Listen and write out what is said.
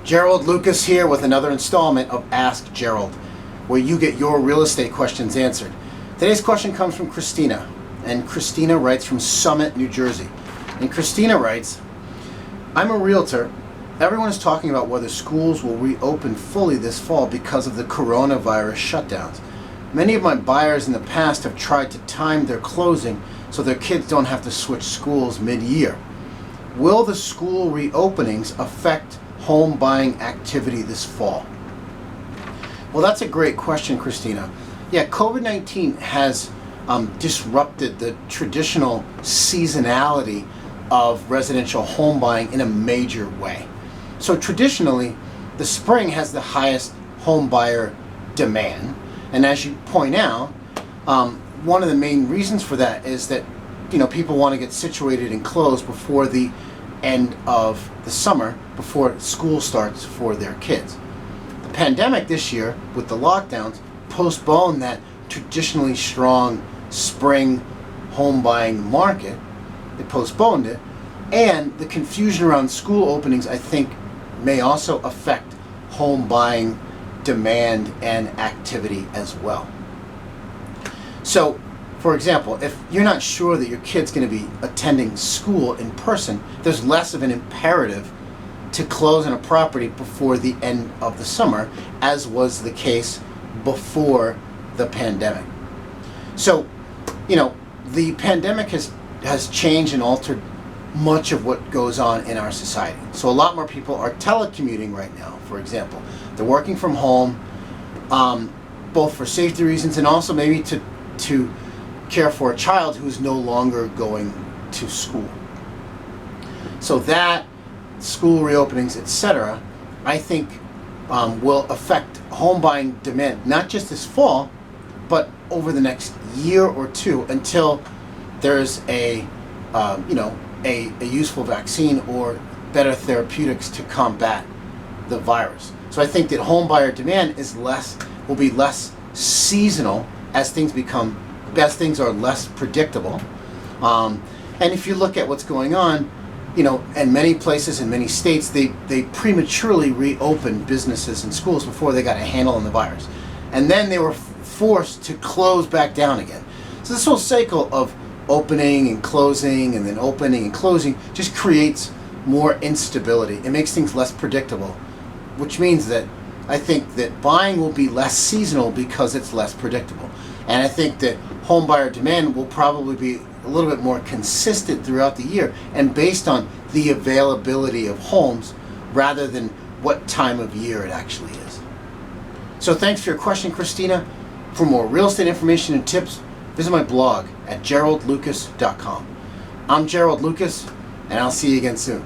Gerald Lucas here with another installment of Ask Gerald, where you get your real estate questions answered. Today's question comes from Christina, and Christina writes from Summit, New Jersey. And Christina writes, I'm a realtor. Everyone is talking about whether schools will reopen fully this fall because of the coronavirus shutdowns. Many of my buyers in the past have tried to time their closing so their kids don't have to switch schools mid-year. Will the school reopenings affect home buying activity this fall? Well, that's a great question, Christina. Yeah, COVID-19 has disrupted the traditional seasonality of residential home buying in a major way. So traditionally, the spring has the highest home buyer demand. And as you point out, one of the main reasons for that is that people want to get situated and closed before the end of the summer, before school starts for their kids. The pandemic this year, with the lockdowns, postponed that traditionally strong spring home buying market. It postponed it, and the confusion around school openings, I think, may also affect home buying demand and activity as well. So, for example, if you're not sure that your kid's going to be attending school in person, there's less of an imperative to close on a property before the end of the summer, as was the case before the pandemic. So, the pandemic has changed and altered much of what goes on in our society. So a lot more people are telecommuting right now, for example. They're working from home, both for safety reasons and also maybe to care for a child who's no longer going to school. So that, school reopenings, etc., I think will affect home buying demand, not just this fall, but over the next year or two until there's a useful vaccine or better therapeutics to combat the virus. So I think that home buyer demand will be less seasonal as things are less predictable. And if you look at what's going on, in many places, in many states, they prematurely reopened businesses and schools before they got a handle on the virus. And then they were forced to close back down again. So this whole cycle of opening and closing and then opening and closing just creates more instability. It makes things less predictable, which means that I think that buying will be less seasonal because it's less predictable. And I think that home buyer demand will probably be a little bit more consistent throughout the year and based on the availability of homes rather than what time of year it actually is. So thanks for your question, Christina. For more real estate information and tips, visit my blog at geraldlucas.com. I'm Gerald Lucas, and I'll see you again soon.